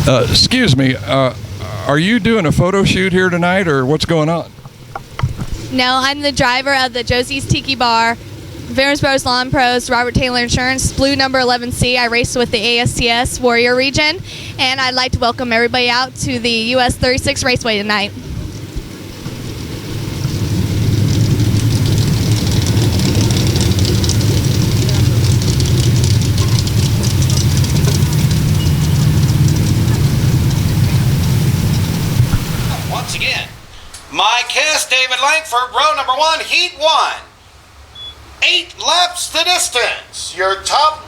Excuse me, are you doing a photo shoot here tonight, or what's going on? No, I'm the driver of the Josie's Tiki Bar, Veterans Bros Lawn Pros, Robert Taylor Insurance, Blue number 11C. I race with the ASCS Warrior Region, and I'd like to welcome everybody out to the ASCS-36 Raceway tonight. Once again, Mike Hess, David Langford, row number 1, heat 1. 8 laps the distance. Your top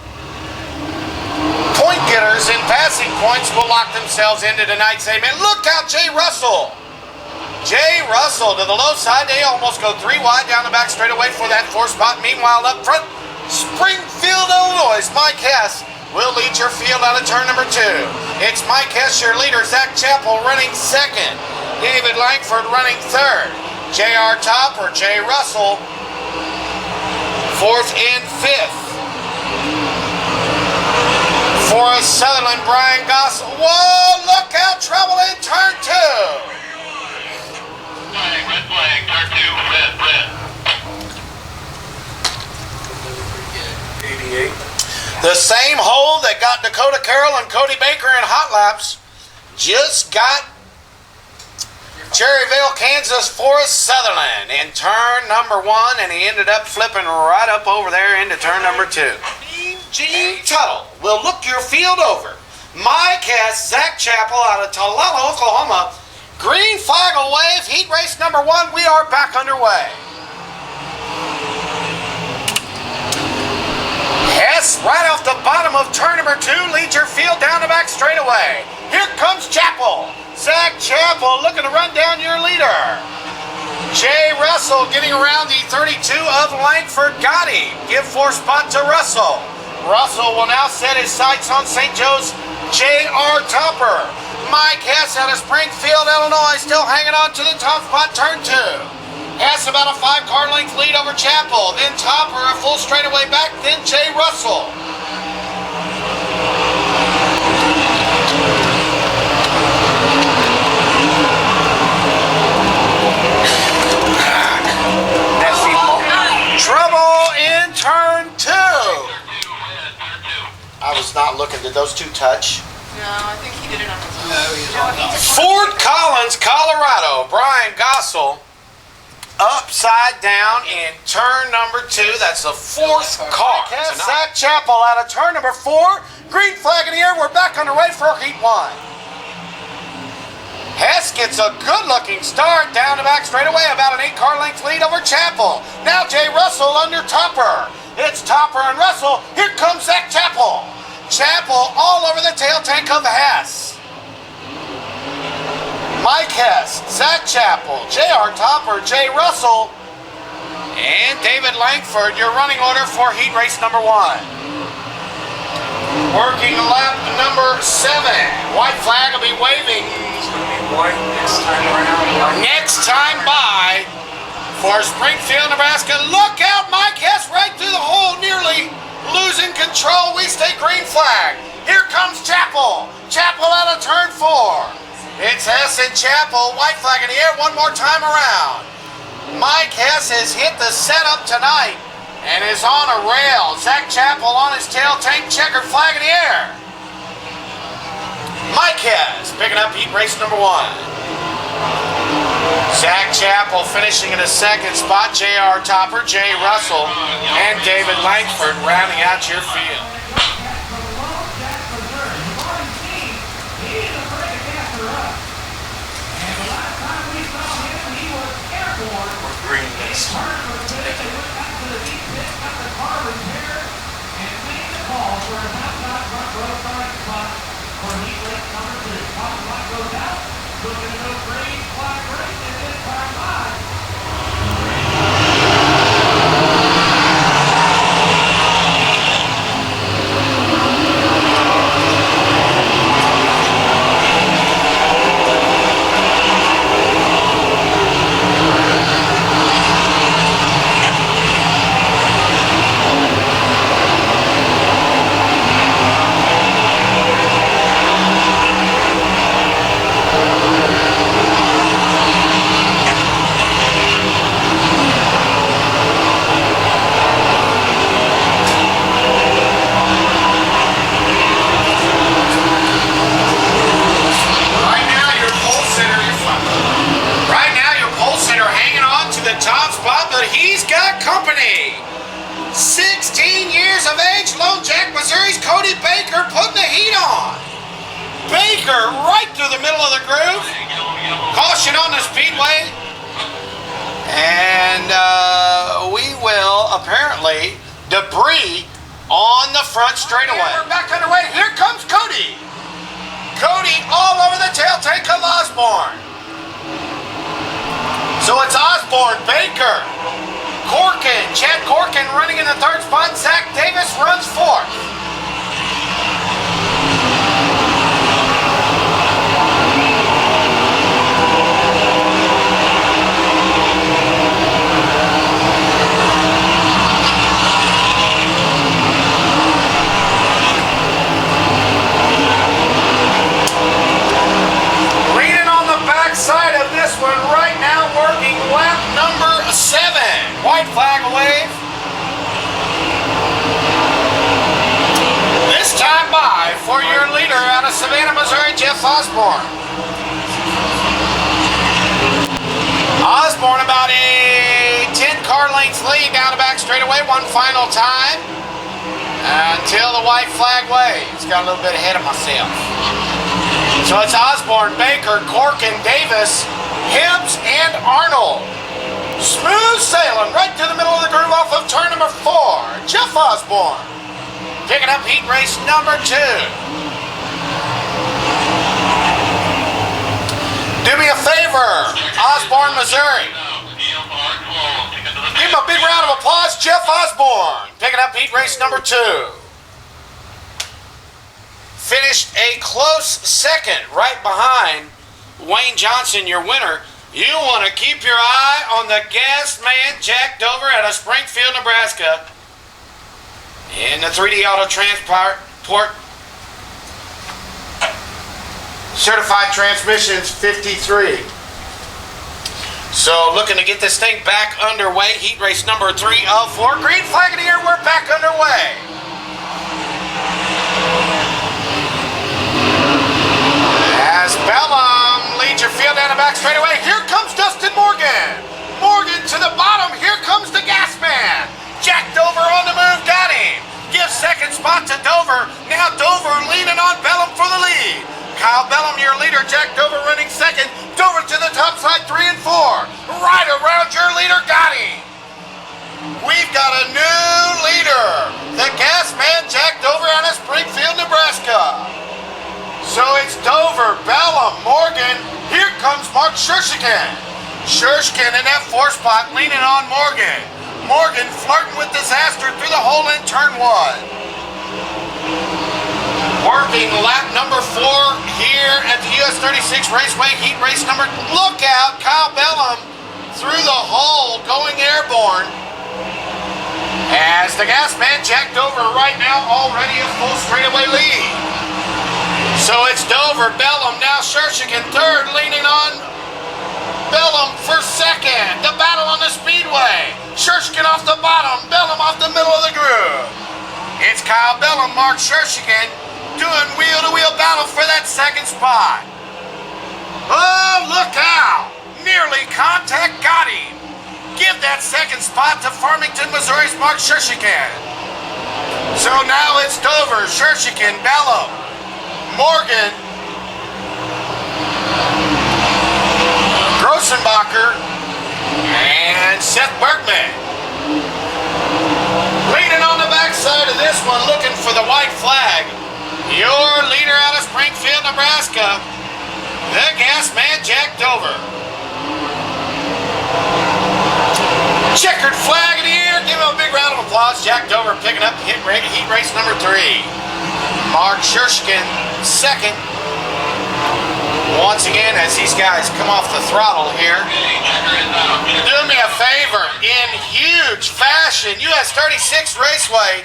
point getters in passing points will lock themselves into tonight's amen. Look out, Jay Russell. Jay Russell to the low side. They almost go 3 wide down the back straightaway for that 4 spot. Meanwhile, up front, Springfield, Illinois, Mike Hess will lead your field out of turn number 2. It's Mike Hess, your leader. Zach Chappell running second. David Langford running third. J.R. Topper, Jay Russell, 4th and 5th. Forrest Sutherland, Brian Goss. Whoa, look out, trouble in turn 2. Red flag, turn 2, red. 88. The same hole that got Dakota Carroll and Cody Baker in hot laps just got Cherryville, Kansas, Forrest Sutherland in turn number 1, and he ended up flipping right up over there into turn number 2. Gene Tuttle will look your field over. Mike Hess, Zach Chappell out of Tulala, Oklahoma. Green flag will wave. Heat race number 1. We are back underway. Hess right off the bottom of turn number 2 leads your field down the back straightaway. Here comes Chappell. Zach Chappell looking to run down your leader. Jay Russell getting around the 32 of Langford. Got him. Give 4 spot to Russell. Russell will now set his sights on St. Joe's J.R. Topper. Mike Hess out of Springfield, Illinois, still hanging on to the top spot, turn 2. Hess about a 5-car length lead over Chappell. Then Topper a full straightaway back. Then Jay Russell. Trouble in turn 2. I was not looking. Did those 2 touch? No, I think he did it on his own. Fort Collins, Colorado. Brian Gossel upside down in turn number 2. That's the 4th car. Zach Chappell out of turn number 4. Green flag in the air. We're back underway for heat 1. Hess gets a good-looking start down the back straightaway, about an 8-car length lead over Chappell. Now Jay Russell under Topper. It's Topper and Russell. Here comes Zach Chappell. Chappell all over the tail tank of Hess. Mike Hess, Zach Chappell, J.R. Topper, Jay Russell, and David Langford, your running order for heat race number 1. Working lap number 7. White flag will be waving. It's going to be white next time around. Next time by for Springfield, Nebraska. Look out, Mike Hess right through the hole, nearly losing control. We stay green flag. Here comes Chappell. Chappell out of turn 4. It's Hess and Chappell. White flag in the air one more time around. Mike Hess has hit the setup tonight and is on a rail. Zach Chappell on his tail tank, checkered flag in the air. Mike Hess picking up heat race number 1. Zach Chappell finishing in a 2nd spot. J.R. Topper, Jay Russell, and David Langford rounding out your field. Green this. Cody Baker putting the heat on. Baker right through the middle of the groove. Caution on the speedway. And we will apparently debris on the front straightaway. We're back underway. Here comes Cody. Cody all over the tail tank of Osborne. So it's Osborne, Baker, Corkin, Chad Corkin running in the third spot. Zach Davis runs fourth. Leaning on the backside of this one right now, working lap number 7. White flag wave. This time by for your leader out of Savannah, Missouri, Jeff Osborne. Osborne about a 10-car length lead down the back straightaway one final time until the white flag waves. Got a little bit ahead of myself. So it's Osborne, Baker, Corkin, Davis, Hibbs, and Arnold. Smooth sailing right to the middle of the groove off of turn number 4. Jeff Osborne picking up heat race number 2. Do me a favor, Osborne, Missouri. Give him a big round of applause. Jeff Osborne picking up heat race number 2. Finished a close second right behind Wayne Johnson, your winner. You want to keep your eye on the gas man Jack Dover out of Springfield, Nebraska in the 3D Auto Transport Certified Transmissions 53. So looking to get this thing back underway. Heat race number 3 of 4. Green flag in the air, we're back underway. As Bellum leads your field down the back straightaway, here comes Dustin Morgan. Morgan to the bottom, here comes the gas man. Jack Dover on the move, got him. Gives second spot to Dover. Now Dover leaning on Bellum for the lead. Kyle Bellum, your leader. Jack Dover running second. Dover to the top side, 3 and 4. Right around your leader, got him. We've got a new leader. The gas man Jack Dover out of Springfield, Nebraska. So it's Dover, Bellum, Morgan. Here comes Mark Shurshikin. Shurshikin in that 4 spot, leaning on Morgan. Morgan flirting with disaster through the hole in turn 1. Working lap number 4 here at the US-36 Raceway, heat race number. Look out, Kyle Bellum through the hole, going airborne. As the gas man Jack Dover right now already a full straightaway lead. So it's Dover, Bellum, now Shurshikin third, leaning on Bellum for second. The battle on the speedway. Shurshikin off the bottom, Bellum off the middle of the groove. It's Kyle Bellum, Mark Shurshikin doing wheel-to-wheel battle for that second spot. Oh, look out! Nearly contact got him. Give that second spot to Farmington, Missouri's Mark Shurshikin. So now it's Dover, Shurshikin, Bellum, Morgan, Grossenbacher, and Seth Bergman. Leading on the backside of this one, looking for the white flag. Your leader out of Springfield, Nebraska, the gas man Jack Dover. Checkered flag in the air. Give him a big round of applause. Jack Dover picking up heat race number 3. Mark Shurshikin second. Once again, as these guys come off the throttle here, do me a favor, in huge fashion, US-36 Raceway,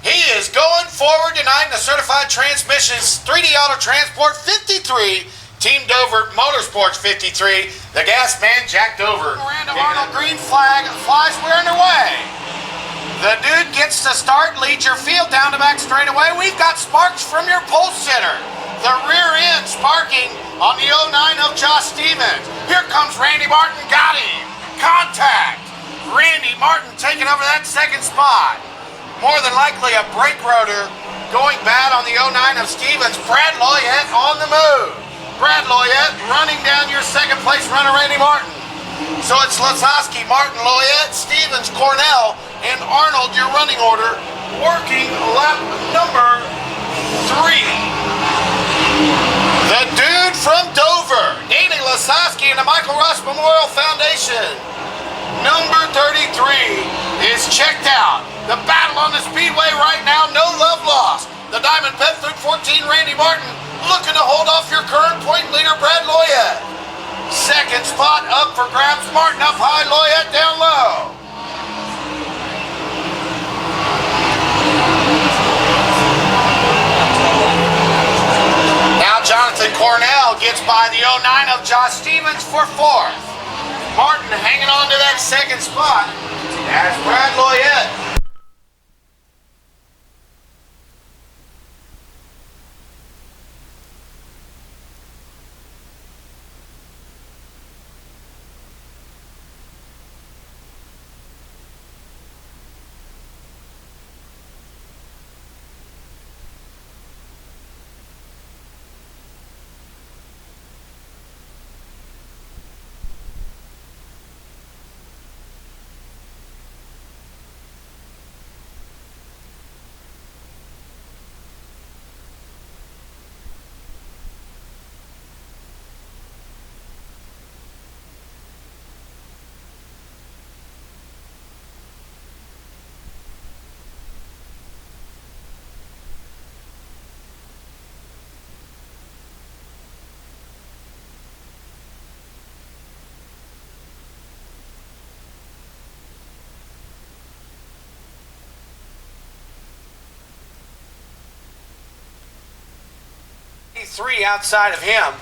he is going forward tonight in the Certified Transmissions 3D Auto Transport 53, Team Dover Motorsports 53, the gas man Jack Dover. Random Arnold green flag flies, we're underway. The dude gets to start, leads your field down the back straightaway. We've got sparks from your pole center. The rear end sparking on the 09 of Josh Stevens. Here comes Randy Martin, got him. Contact. Randy Martin taking over that second spot. more than likely a brake rotor going bad on the 09 of Stevens. Brad Loyette on the move. Brad Loyette running down your second place runner, Randy Martin. So it's Lasowski, Martin, Loyette, Stevens, Cornell, and Arnold, your running order, working lap number 3. The dude from Dover, Danny Lasowski and the Michael Ross Memorial Foundation, number 33, is checked out. The battle on the speedway right now, no love lost. The Diamond Pet Food 14, Randy Martin, looking to hold off your current point leader, Brad Loyette. Second spot up for grabs, Martin up high, Loyette down low. Now Jonathan Cornell gets by the 09 of Josh Stevens for 4th. Martin hanging on to that second spot as Brad Loyette. Three outside of him,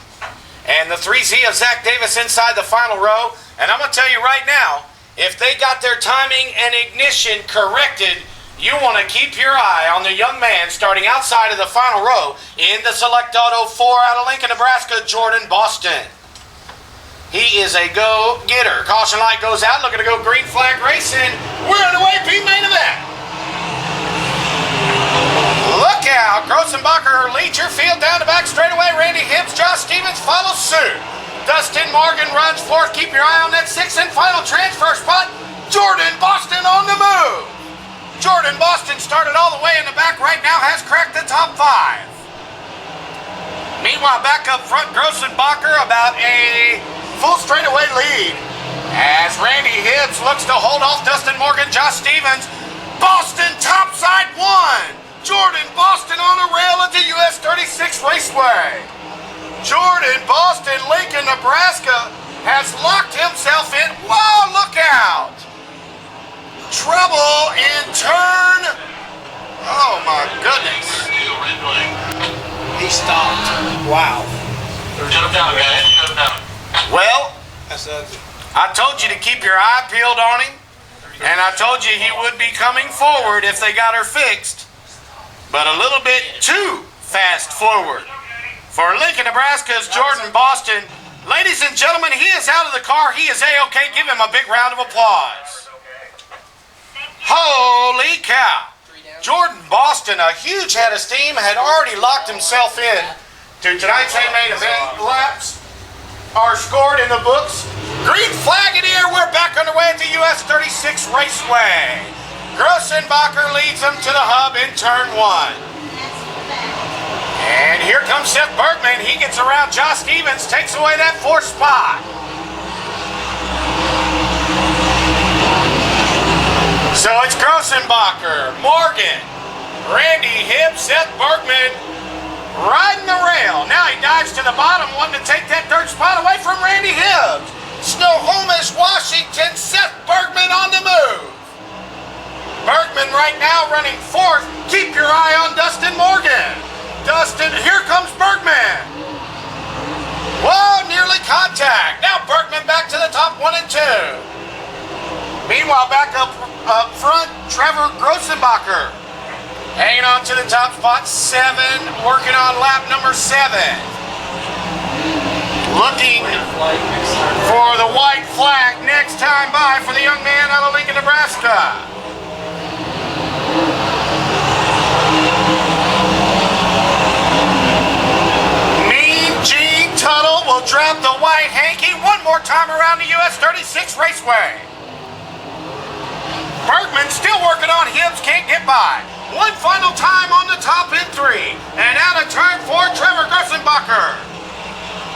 and the 3Z of Zach Davis inside the final row. And I'm going to tell you right now, if they got their timing and ignition corrected, you want to keep your eye on the young man starting outside of the final row in the Select Auto 4 out of Lincoln, Nebraska, Jordan Boston. He is a go-getter. Caution light goes out, looking to go green flag racing. We're underway, P-main event. Look out! Grossenbacher leads your field down the back straightaway. Randy Hibbs, Josh Stevens follows suit. Dustin Morgan runs fourth. Keep your eye on that sixth and final transfer spot. Jordan Boston on the move. Jordan Boston started all the way in the back, right now has cracked the top 5. Meanwhile, back up front, Grossenbacher about a full straightaway lead as Randy Hibbs looks to hold off Dustin Morgan, Josh Stevens. Boston topside 1. Jordan Boston on a rail at the US-36 Raceway. Jordan Boston, Lincoln, Nebraska, has locked himself in. Whoa, look out! Trouble in turn. Oh my goodness. He stopped. Wow. Shut him down, guys. Shut him down. Well, That's ugly. I told you to keep your eye peeled on him, and I told you he would be coming forward if they got her fixed. But a little bit too fast forward. For Lincoln, Nebraska's Jordan Boston. Ladies and gentlemen, he is out of the car. He is A-OK. Give him a big round of applause. Holy cow. Jordan Boston, a huge head of steam, had already locked himself in to tonight's main event. Laps are scored in the books. Green flag in the air. We're back underway at the US-36 Raceway. Grossenbacher leads them to the hub in turn 1. And here comes Seth Bergman. He gets around Josh Stevens, takes away that 4th spot. So it's Grossenbacher, Morgan, Randy Hibbs, Seth Bergman riding the rail. Now he dives to the bottom, wanting to take that 3rd spot away from Randy Hibbs. Snohomish, Washington, Seth Bergman on the move. Bergman right now running 4th. Keep your eye on Dustin Morgan. Dustin, here comes Bergman. Whoa, nearly contact. Now Bergman back to the top 1 and 2. Meanwhile, back up front, Trevor Grossenbacher hanging on to the top spot 7, working on lap number 7. Looking for the white flag next time by for the young man out of Lincoln, Nebraska. short time around the US-36 Raceway. Bergman still working on Hibbs, can't get by. One final time on the top in 3. And out of turn 4, Trevor Grossenbacher.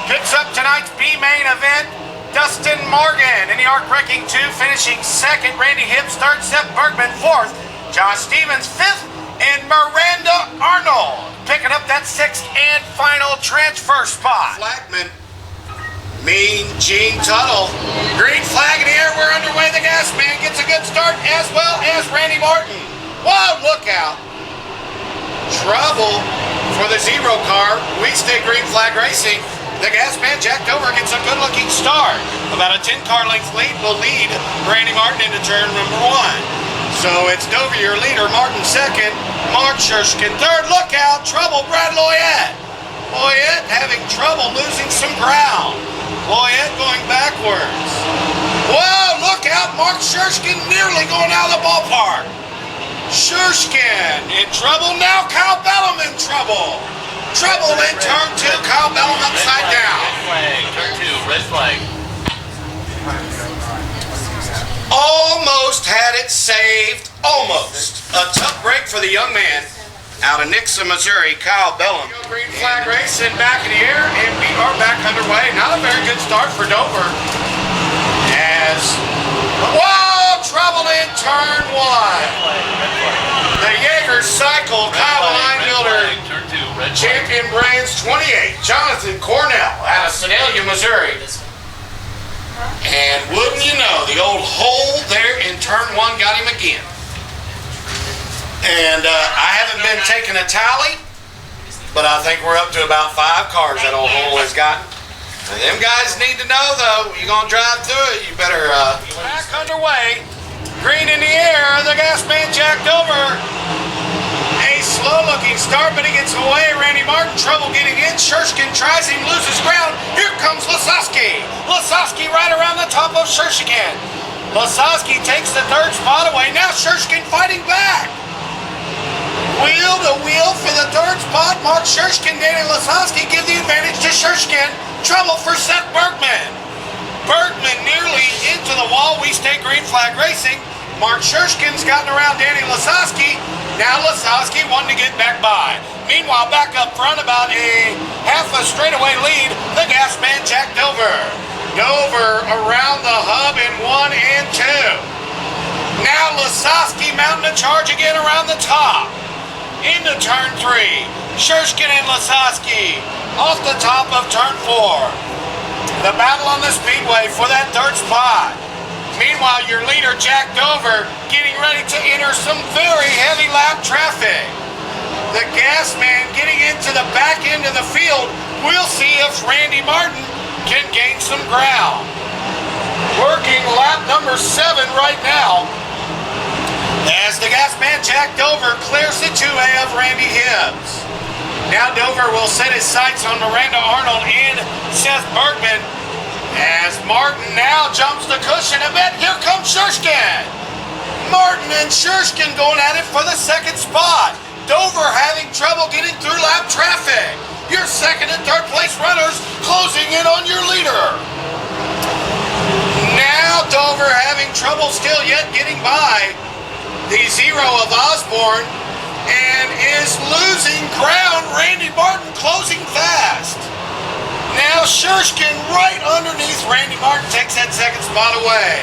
Picks up tonight's B-main event, Dustin Morgan in the arc-breaking 2, finishing 2nd. Randy Hibbs 3rd, Seth Bergman 4th, Josh Stevens 5th, and Miranda Arnold picking up that 6th and final transfer spot. Flagman, Mean Gene Tuttle. Green flag in the air, we're underway. The gas man gets a good start, as well as Randy Martin. Whoa, look out. Trouble for the 0 car. We stay green flag racing. The gas man, Jack Dover, gets a good-looking start. About a 10-car length lead will lead Randy Martin into turn number 1. So it's Dover, your leader, Martin 2nd, Mark Shershkin 3rd. Look out, trouble, Brad Loyette. Loyette having trouble losing some ground. Loyette going backwards. Whoa, look out, Mark Shershkin nearly going out of the ballpark. Shershkin in trouble, now Kyle Bellum in trouble. Trouble in turn 2, Kyle Bellum upside down. Red flag, turn 2, red flag. Almost had it saved, almost. A tough break for the young man out of Nixa, Missouri, Kyle Bellum. Green flag racing back in the air, and we are back underway. Not a very good start for Dover. As, whoa, trouble in turn 1. The Jaeger cycle, Kyle Einbuilder. Champion Brands 28, Jonathan Cornell out of Sedalia, Missouri. And wouldn't you know, the old hole there in turn 1 got him again. And I haven't been taking a tally, but I think we're up to about 5 cars that old hole has gotten. And them guys need to know, though, you're going to drive through it, you better... Back underway, green in the air, the gas man Jack Dover. A slow-looking start, but he gets away. Randy Martin, trouble getting in. Shershkin tries him, loses ground. Here comes Lasowski. Lasowski right around the top of Shershkin. Lasowski takes the 3rd spot away. Now Shershkin fighting back. Wheel to wheel for the 3rd spot. Mark Shershkin, Danny Lasowski give the advantage to Shershkin. Trouble for Seth Bergman. Bergman nearly into the wall. We stay green flag racing. Mark Shershkin's gotten around Danny Lasowski. Now Lasowski wanting to get back by. Meanwhile, back up front, about a half a straightaway lead, the gas man Jack Dover. Dover around the hub in 1 and 2. Now Lasowski mounting a charge again around the top. Into turn 3. Shershkin and Lasowski off the top of turn 4. The battle on the speedway for that 3rd spot. Meanwhile, your leader, Jack Dover, getting ready to enter some very heavy lap traffic. The gas man getting into the back end of the field. We'll see if Randy Martin can gain some ground. Working lap number 7 right now, as the gas man, Jack Dover, clears the 2A of Randy Hibbs. Now Dover will set his sights on Miranda Arnold and Seth Bergman. As Martin now jumps the cushion a bit, here comes Shershkin. Martin and Shershkin going at it for the 2nd spot. Dover having trouble getting through lap traffic. Your 2nd and 3rd place runners closing in on your leader. Now Dover having trouble still yet getting by the 0 of Osborne and is losing ground. Randy Martin closing fast. Now Shershkin right underneath Randy Martin takes that 2nd spot away.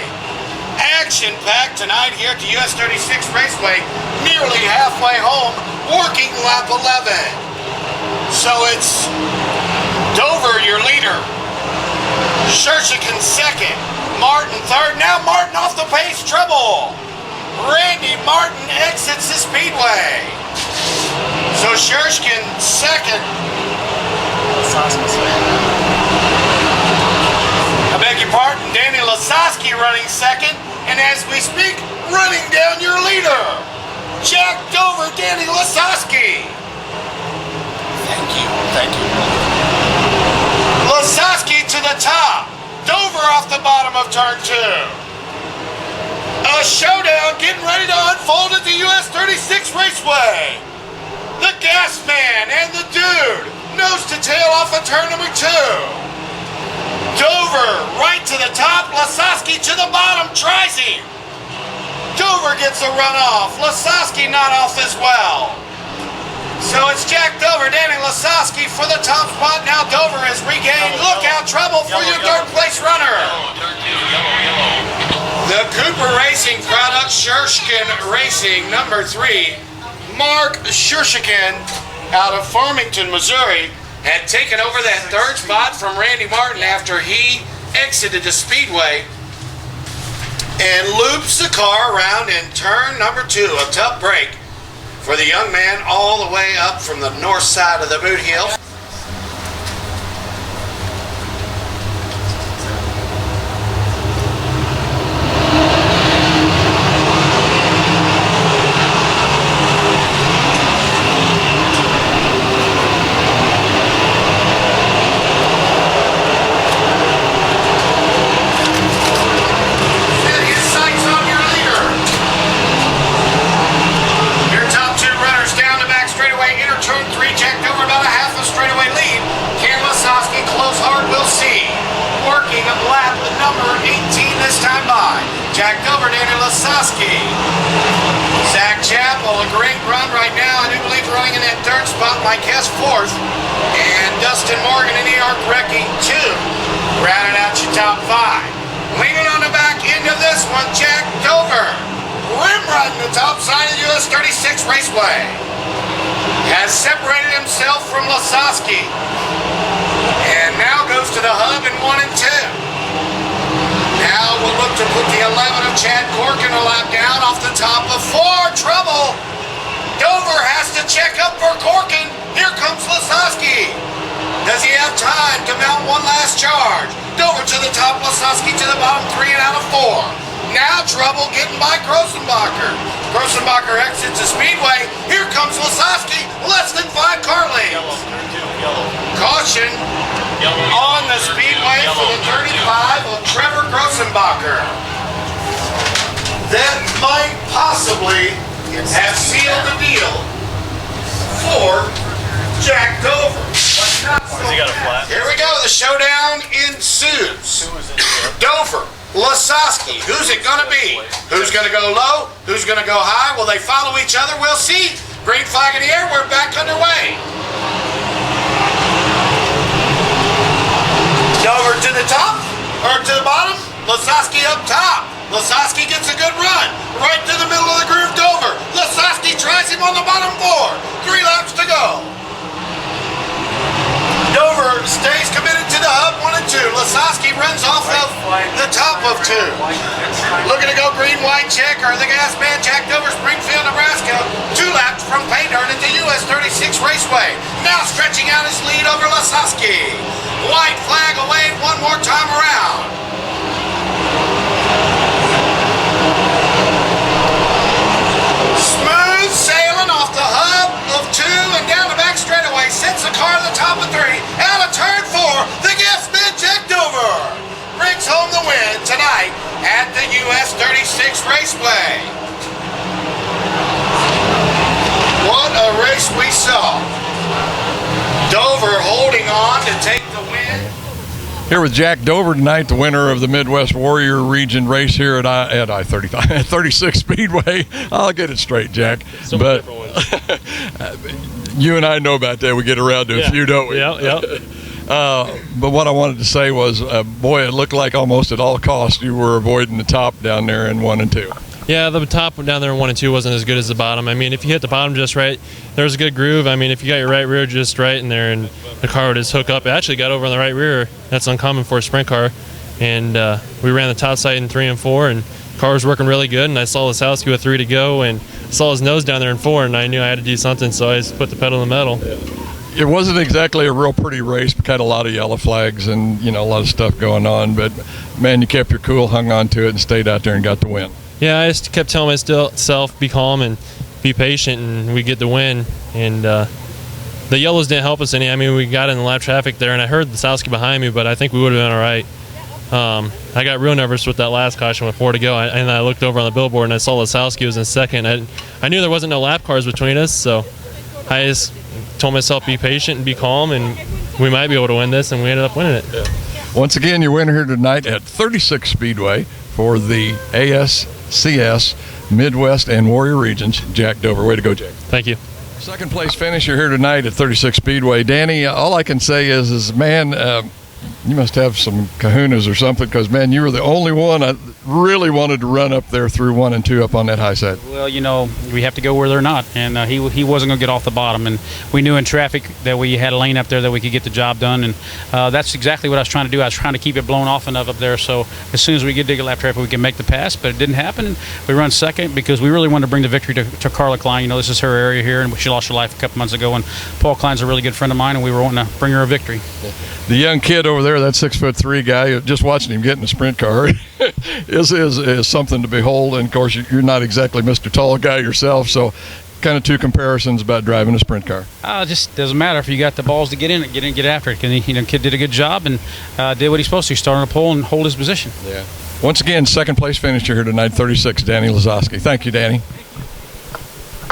Action-packed tonight here at the US-36 Raceway, nearly halfway home, working lap 11. So it's Dover, your leader. Shershkin 2nd, Martin 3rd. Now Martin off the pace, trouble. Randy Martin exits the speedway. So Shershkin 2nd. I beg your pardon, Danny Lasowski running 2nd, and as we speak, running down your leader, Jack Dover, Danny Lasowski. Thank you. Lasowski to the top, Dover off the bottom of turn 2. A showdown getting ready to unfold at the US-36 Raceway. The gas man and the dude, nose to tail off of turn number 2. Dover right to the top. Lasowski to the bottom. Tries him. Dover gets a run off. Lasowski not off as well. So it's Jack Dover, Danny Lasowski for the top spot. Now Dover has regained. Look out, trouble for your third place runner. Turn 2, yellow. The Cooper Racing product, Shurskin Racing, number 3. Mark Shurskin out of Farmington, Missouri, had taken over that third spot from Randy Martin after he exited the speedway and loops the car around in turn number 2. A tough break for the young man all the way up from the north side of the boot hill. Jack Dover, Danny Lasowski. Zach Chappell, a great run right now. I do believe running in that third spot. Mike Hess, 4th. And Dustin Morgan and E.R. Wrecking 2. Rounding out your top 5. Leaning on the back end of this one, Jack Dover. Rim riding the top side of the US 36 Raceway. Has separated himself from Lasowski. And now goes to the hub in 1 and 2. Now we'll look to put the 11 of Chad Corkin a lap down off the top of 4. Trouble. Dover has to check up for Corkin. Here comes Lasowski. Does he have time to mount one last charge? Dover to the top, Lasowski to the bottom, 3 and out of 4. Now trouble getting by Grossenbacher. Grossenbacher exits the speedway. Here comes Lasowski, less than 5 car lengths. Yellow, turn 2, yellow. Caution. On the speedway for the 35 of Trevor Grossenbacher. That might possibly have sealed the deal for Jack Dover. Has he got a flat? Here we go, the showdown ensues. Dover, Lasowski, who's it gonna be? Who's gonna go low? Who's gonna go high? Will they follow each other? We'll see. Green flag in the air, we're back underway. Dover to the top, or to the bottom, Lasowski up top. Lasowski gets a good run, right to the middle of the groove, Dover. Lasowski tries him on the bottom 4, 3 laps to go. Dover stays committed to the hub 1 and 2. Lasowski runs off of the top of 2. Looking to go green, white check, or the gas man, Jack Dover, Springfield, Nebraska. 2 laps from Paydart into US 36 Raceway. Now stretching out his lead over Lasowski. White flag away 1 more time around. Smooth sailing off the hub of 2 and down the back straightaway. Sets the car to the top of 3. Out of turn 4, the gas man Jack Dover brings home the win tonight at the US 36 Raceway. What a race we saw. Dover holding on to take the win. Here with Jack Dover tonight, the winner of the Midwest Warrior Region race here at I-35, 36 Speedway. I'll get it straight, Jack. So but you and I know about that. We get around to a few, don't we? Yeah. But what I wanted to say was, boy, it looked like almost at all costs you were avoiding the top down there in 1 and 2. Yeah, the top down there in 1 and 2 wasn't as good as the bottom. I mean, if you hit the bottom just right, there was a good groove. I mean, if you got your right rear just right in there and the car would just hook up, it actually got over on the right rear. That's uncommon for a sprint car. And we ran the top side in 3 and 4, and the car was working really good. And I saw Lasowski with 3 to go, and saw his nose down there in 4, and I knew I had to do something, so I just put the pedal in the metal. It wasn't exactly a real pretty race, but had a lot of yellow flags and, a lot of stuff going on. But, man, you kept your cool, hung on to it, and stayed out there and got the win. Yeah, I just kept telling myself, be calm and be patient, and we get the win. And the yellows didn't help us any. I mean, we got in the lap traffic there, and I heard Lasowski behind me, but I think we would have been all right. I got real nervous with that last caution with 4 to go, and I looked over on the billboard, and I saw Lasowski was in second. I knew there wasn't no lap cars between us, so I just told myself, be patient and be calm, and we might be able to win this, and we ended up winning it. Yeah. Once again, your winner here tonight at 36 Speedway for the ASCS Midwest and Warrior Regions, Jack Dover. Way to go, Jack. Thank you. Second place finisher here tonight at 36 Speedway. Danny, all I can say is man, you must have some kahunas or something, because, man, you were the only one I really wanted to run up there through 1 and 2 up on that high side. Well, you know, we have to go where they're not, and he wasn't going to get off the bottom, and we knew in traffic that we had a lane up there that we could get the job done, and that's exactly what I was trying to do. I was trying to keep it blown off enough up there so as soon as we get to lap traffic, we can make the pass, but it didn't happen. We run second because we really wanted to bring the victory to Carla Klein. You know, this is her area here, and she lost her life a couple months ago, and Paul Klein's a really good friend of mine, and we were wanting to bring her a victory. The young kid over there, that 6'3" guy, just watching him get in a sprint car is something to behold. And of course, you're not exactly Mr. Tall guy yourself, so kind of two comparisons about driving a sprint car. Just doesn't matter if you got the balls to get in it, get after it. You know, kid did a good job and did what he's supposed to. Start on a pole and hold his position. Yeah. Once again, second place finisher here tonight, 36, Danny Lazowski. Thank you, Danny.